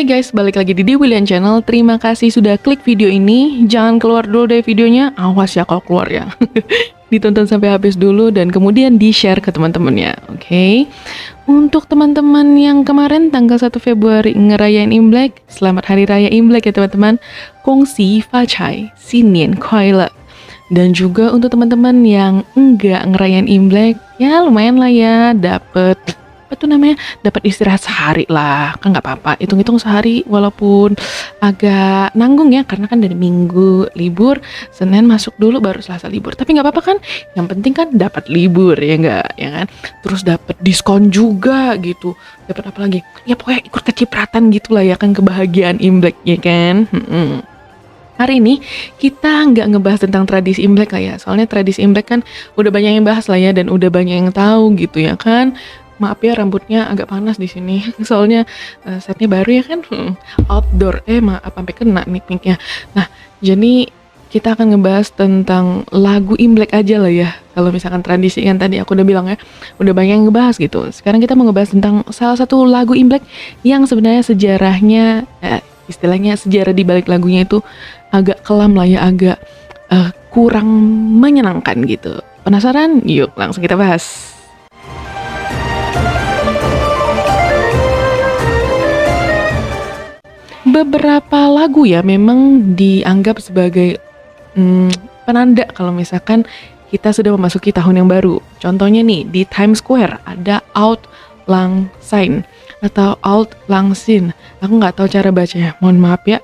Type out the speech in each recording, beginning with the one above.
Hai guys, balik lagi di William Channel. Terima kasih sudah klik video ini. Jangan keluar dulu dari videonya. Awas ya kalau keluar ya. Ditonton sampai habis dulu dan kemudian di-share ke teman-temannya. Oke. Untuk teman-teman yang kemarin tanggal 1 Februari ngerayain Imlek, selamat Hari Raya Imlek ya teman-teman. Kongsi Fachai, Sinian Kuai Le. Dan juga untuk teman-teman yang enggak ngerayain Imlek, ya lumayan lah ya, dapet istirahat sehari lah, kan nggak apa-apa, hitung-hitung sehari walaupun agak nanggung ya, karena kan dari Minggu libur, Senin masuk dulu baru Selasa libur, tapi nggak apa-apa kan, yang penting kan dapat libur ya nggak, ya kan, terus dapat diskon juga gitu, dapat apa lagi, ya pokoknya ikut kecipratan gitulah ya kan, kebahagiaan Imlek ya kan. Hari ini kita nggak ngebahas tentang tradisi Imlek lah ya, soalnya tradisi Imlek kan udah banyak yang bahas lah ya, dan udah banyak yang tahu gitu ya kan. Maaf ya rambutnya agak panas di sini, soalnya setnya baru ya kan, outdoor. Maaf sampai kena mic-nya. Nah, jadi kita akan ngebahas tentang lagu Imlek aja lah ya. Kalau misalkan tradisi kan tadi aku udah bilang ya, udah banyak yang ngebahas gitu. Sekarang kita mau ngebahas tentang salah satu lagu Imlek yang sebenarnya sejarahnya, istilahnya sejarah di balik lagunya itu agak kelam lah ya, agak kurang menyenangkan gitu. Penasaran? Yuk langsung kita bahas. Beberapa lagu ya memang dianggap sebagai penanda kalau misalkan kita sudah memasuki tahun yang baru. Contohnya nih, di Times Square ada Auld Lang Syne atau Auld Lang Syne. Aku nggak tahu cara bacanya, mohon maaf ya.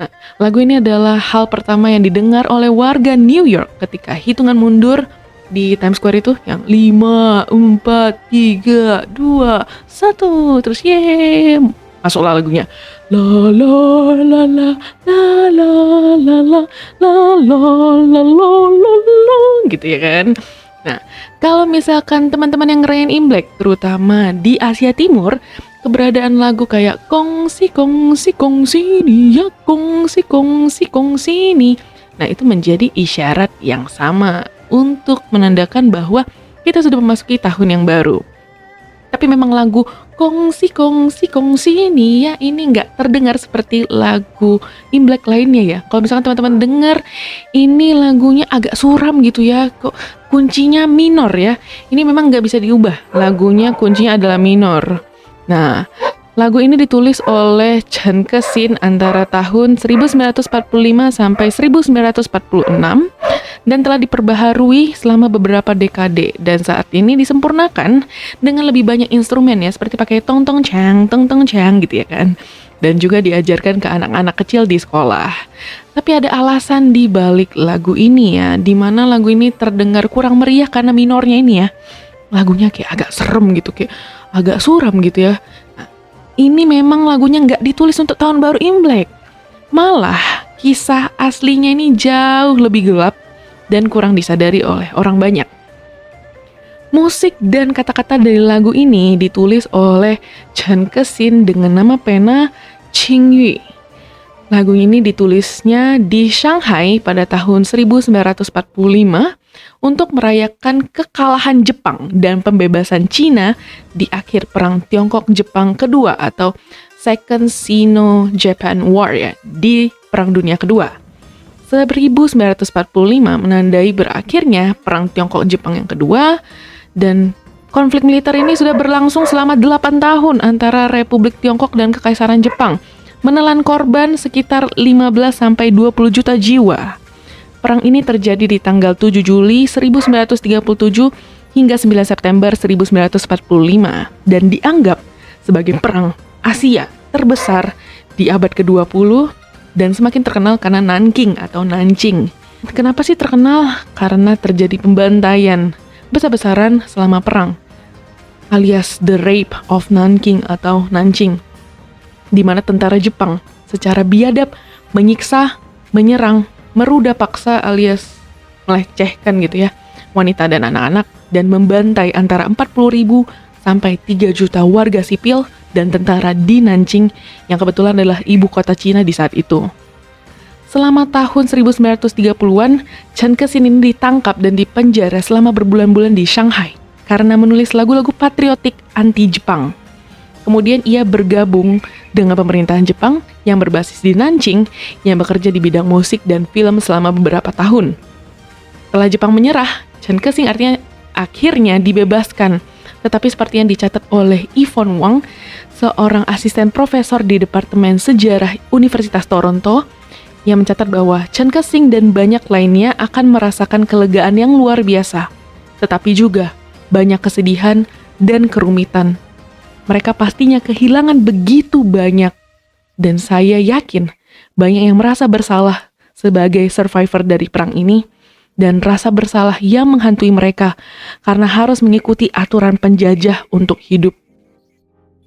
Nah, lagu ini adalah hal pertama yang didengar oleh warga New York ketika hitungan mundur di Times Square itu yang 5, 4, 3, 2, 1, terus yeay, masuklah lagunya. La la la la la la la la la la la la la gitu ya kan. Nah, kalau misalkan teman-teman yang ngerayain Imlek, terutama di Asia Timur, keberadaan lagu kayak kongsi kongsi kongsi ni ya kongsi kongsi kongsi ni, nah itu menjadi isyarat yang sama untuk menandakan bahwa kita sudah memasuki tahun yang baru. Tapi memang lagu kongsi kongsi kongsi ini ya, ini nggak terdengar seperti lagu Imlek lainnya ya. Kalau misalkan teman-teman dengar ini lagunya agak suram gitu ya, kok kuncinya minor ya. Ini memang nggak bisa diubah, lagunya kuncinya adalah minor. Nah, lagu ini ditulis oleh Chan Ke-shin antara tahun 1945 sampai 1946 dan telah diperbaharui selama beberapa dekade, dan saat ini disempurnakan dengan lebih banyak instrumen ya, seperti pakai tong tong chang gitu ya kan, dan juga diajarkan ke anak-anak kecil di sekolah. Tapi ada alasan di balik lagu ini ya, dimana lagu ini terdengar kurang meriah karena minornya ini ya, lagunya kayak agak serem gitu, kayak agak suram gitu ya. Nah, ini memang lagunya nggak ditulis untuk tahun baru Imlek, malah kisah aslinya ini jauh lebih gelap dan kurang disadari oleh orang banyak. Musik dan kata-kata dari lagu ini ditulis oleh Chan Ke-shin dengan nama pena Ching Yui. Lagu ini ditulisnya di Shanghai pada tahun 1945 untuk merayakan kekalahan Jepang dan pembebasan Cina di akhir Perang Tiongkok-Jepang Kedua atau Second Sino-Japan War ya, di Perang Dunia Kedua. 1945 menandai berakhirnya Perang Tiongkok-Jepang yang kedua, dan konflik militer ini sudah berlangsung selama 8 tahun antara Republik Tiongkok dan Kekaisaran Jepang, menelan korban sekitar 15-20 juta jiwa. Perang ini terjadi di tanggal 7 Juli 1937 hingga 9 September 1945 dan dianggap sebagai perang Asia terbesar di abad ke-20 dan semakin terkenal karena Nanking atau Nanjing. Kenapa sih terkenal? Karena terjadi pembantaian besar-besaran selama perang, alias The Rape of Nanking atau Nanjing, di mana tentara Jepang secara biadab menyiksa, menyerang, meruda paksa alias melecehkan gitu ya, wanita dan anak-anak, dan membantai antara 40.000 sampai 3 juta warga sipil dan tentara di Nanjing yang kebetulan adalah ibu kota Cina di saat itu. Selama tahun 1930-an, Chan Ke-shin ini ditangkap dan dipenjara selama berbulan-bulan di Shanghai karena menulis lagu-lagu patriotik anti-Jepang. Kemudian ia bergabung dengan pemerintahan Jepang yang berbasis di Nanjing yang bekerja di bidang musik dan film selama beberapa tahun. Setelah Jepang menyerah, Chen Kexing akhirnya dibebaskan. Tetapi seperti yang dicatat oleh Yvonne Wang, seorang asisten profesor di Departemen Sejarah Universitas Toronto, yang mencatat bahwa Chen Kexing dan banyak lainnya akan merasakan kelegaan yang luar biasa. Tetapi juga banyak kesedihan dan kerumitan. Mereka pastinya kehilangan begitu banyak. Dan saya yakin banyak yang merasa bersalah sebagai survivor dari perang ini, dan rasa bersalah yang menghantui mereka karena harus mengikuti aturan penjajah untuk hidup.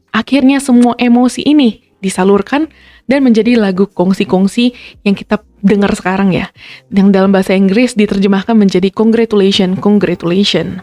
Akhirnya semua emosi ini disalurkan dan menjadi lagu kongsi-kongsi yang kita dengar sekarang ya, yang dalam bahasa Inggris diterjemahkan menjadi Congratulations, Congratulations.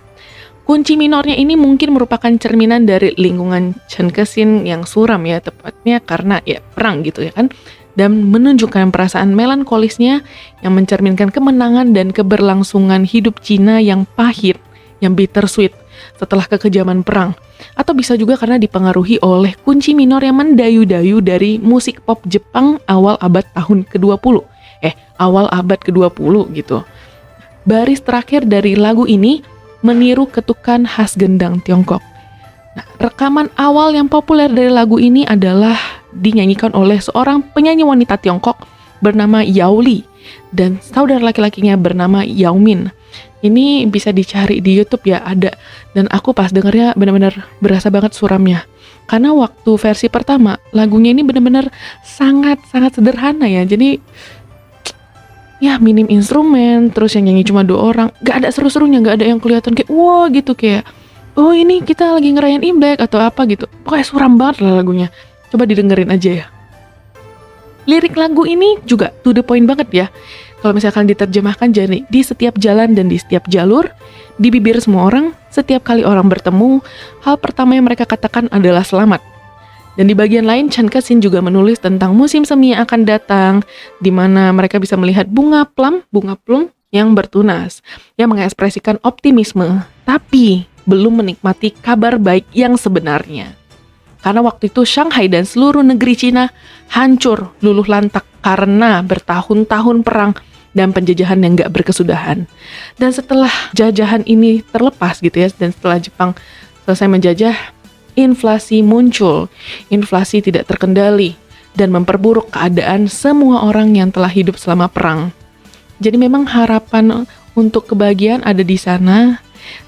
Kunci minornya ini mungkin merupakan cerminan dari lingkungan Chen Kexing yang suram ya, tepatnya karena ya perang gitu ya kan, dan menunjukkan perasaan melankolisnya yang mencerminkan kemenangan dan keberlangsungan hidup Cina yang pahit, yang bittersweet setelah kekejaman perang. Atau bisa juga karena dipengaruhi oleh kunci minor yang mendayu-dayu dari musik pop Jepang awal abad tahun ke-20. Awal abad ke-20 gitu. Baris terakhir dari lagu ini meniru ketukan khas gendang Tiongkok. Nah, rekaman awal yang populer dari lagu ini adalah dinyanyikan oleh seorang penyanyi wanita Tiongkok bernama Yao Li dan saudara laki-lakinya bernama Yao Min. Ini bisa dicari di YouTube ya, ada. Dan aku pas dengernya benar-benar berasa banget suramnya. Karena waktu versi pertama, lagunya ini benar-benar sangat-sangat sederhana ya. Jadi ya minim instrumen, terus yang nyanyi cuma 2 orang, gak ada seru-serunya, gak ada yang kelihatan kayak wah gitu, kayak oh ini kita lagi ngerayain Imlek atau apa gitu. Pokoknya suram banget lah lagunya. Coba didengerin aja ya. Lirik lagu ini juga to the point banget ya. Kalau misalkan diterjemahkan jadi di setiap jalan dan di setiap jalur, di bibir semua orang, setiap kali orang bertemu, hal pertama yang mereka katakan adalah selamat. Dan di bagian lain, Chen Kexing juga menulis tentang musim semi yang akan datang, di mana mereka bisa melihat bunga plum yang bertunas, yang mengekspresikan optimisme, tapi belum menikmati kabar baik yang sebenarnya. Karena waktu itu Shanghai dan seluruh negeri Cina hancur, luluh lantak karena bertahun-tahun perang dan penjajahan yang gak berkesudahan. Dan setelah jajahan ini terlepas gitu ya, dan setelah Jepang selesai menjajah, inflasi muncul, inflasi tidak terkendali, dan memperburuk keadaan semua orang yang telah hidup selama perang. Jadi memang harapan untuk kebahagiaan ada di sana,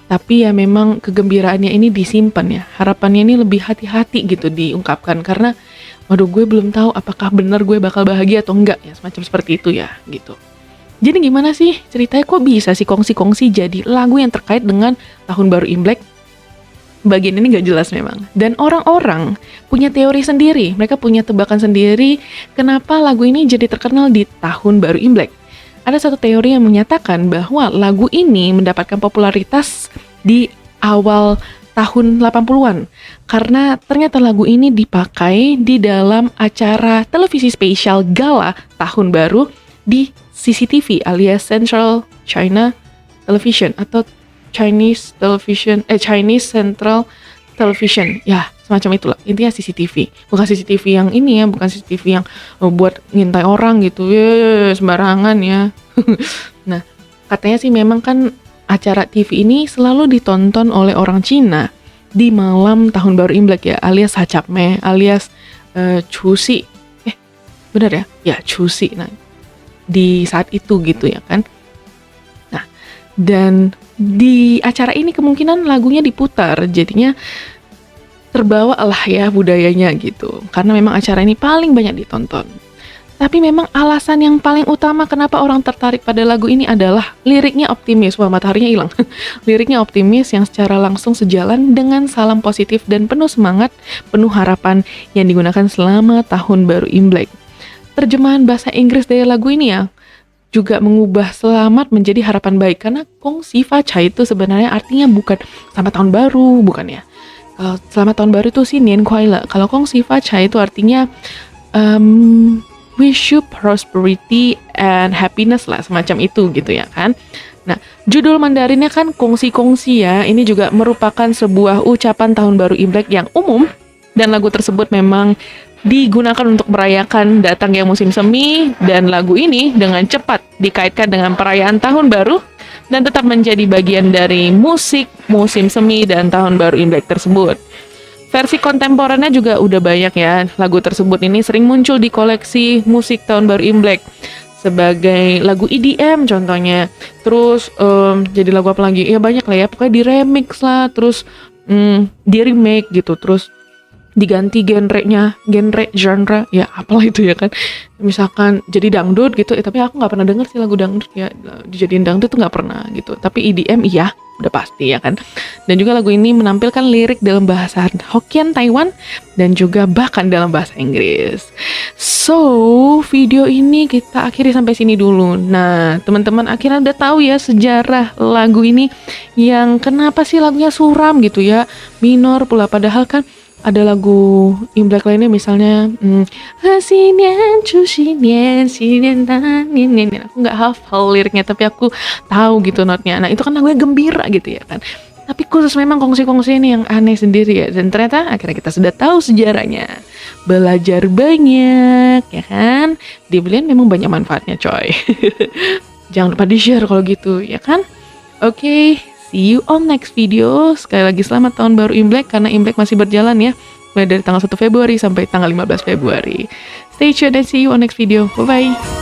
tapi ya memang kegembiraannya ini disimpan ya. Harapannya ini lebih hati-hati gitu diungkapkan, karena waduh gue belum tahu apakah benar gue bakal bahagia atau enggak ya, semacam seperti itu ya gitu. Jadi gimana sih ceritanya, kok bisa sih kongsi-kongsi jadi lagu yang terkait dengan Tahun Baru Imlek? Bagian ini gak jelas memang. Dan orang-orang punya teori sendiri. Mereka punya tebakan sendiri kenapa lagu ini jadi terkenal di Tahun Baru Imlek. Ada satu teori yang menyatakan bahwa lagu ini mendapatkan popularitas di awal tahun 80-an. Karena ternyata lagu ini dipakai di dalam acara televisi spesial gala Tahun Baru di CCTV alias Central China Television atau Chinese Central Television, ya semacam itulah, intinya CCTV, bukan CCTV yang ini ya, bukan CCTV yang buat ngintai orang gitu, ya sembarangan ya. Nah, katanya sih memang kan acara TV ini selalu ditonton oleh orang Cina di malam Tahun Baru Imlek ya, alias Hachapme, alias Chusi, benar ya? Ya Chusi, nah di saat itu gitu ya kan. Nah, dan di acara ini kemungkinan lagunya diputar, jadinya terbawa lah ya budayanya gitu. Karena memang acara ini paling banyak ditonton. Tapi memang alasan yang paling utama kenapa orang tertarik pada lagu ini adalah liriknya optimis. Wah, mataharinya hilang. Liriknya optimis yang secara langsung sejalan dengan salam positif dan penuh semangat, penuh harapan yang digunakan selama Tahun Baru Imlek. Terjemahan bahasa Inggris dari lagu ini ya juga mengubah selamat menjadi harapan baik, karena Kong Si Fa Cai itu sebenarnya artinya bukan selamat tahun baru, bukan ya. Kalau selamat tahun baru itu sih Nian Kuai Le. Kalau Kong Si Fa Cai itu artinya wish you prosperity and happiness lah, semacam itu gitu ya kan. Nah, judul Mandarinnya kan kongsi-kongsi ya. Ini juga merupakan sebuah ucapan Tahun Baru Imlek yang umum, dan lagu tersebut memang digunakan untuk merayakan datangnya musim semi, dan lagu ini dengan cepat dikaitkan dengan perayaan tahun baru dan tetap menjadi bagian dari musik musim semi dan tahun baru Imlek tersebut. Versi kontemporer juga udah banyak ya. Lagu tersebut ini sering muncul di koleksi musik tahun baru Imlek sebagai lagu EDM contohnya. Terus jadi lagu apa lagi? Ya banyak lah ya. Pokoknya di remix lah, terus di remake gitu. Terus diganti genre ya apalah itu ya kan, misalkan jadi dangdut gitu, tapi aku nggak pernah denger sih lagu dangdut ya, dijadiin dangdut tuh nggak pernah gitu, tapi EDM iya udah pasti ya kan. Dan juga lagu ini menampilkan lirik dalam bahasa Hokkien Taiwan dan juga bahkan dalam bahasa Inggris. So video ini kita akhiri sampai sini dulu. Nah teman-teman akhirnya udah tahu ya sejarah lagu ini, yang kenapa sih lagunya suram gitu ya, minor pula, padahal kan ada lagu Imlek lainnya misalnya Xinian Chu Xinian Xinian Tan Nian. Aku nggak hafal liriknya tapi aku tahu gitu notnya. Nah itu kan lagunya gembira gitu ya kan. Tapi khusus memang kongsi-kongsi ini yang aneh sendiri ya. Dan ternyata akhirnya kita sudah tahu sejarahnya. Belajar banyak ya kan. Dibeliin memang banyak manfaatnya coy. Jangan lupa di-share kalau gitu ya kan. Oke. See you on next video. Sekali lagi selamat tahun baru Imlek, karena Imlek masih berjalan ya. Mulai dari tanggal 1 Februari sampai tanggal 15 Februari. Stay tuned and see you on next video. Bye-bye.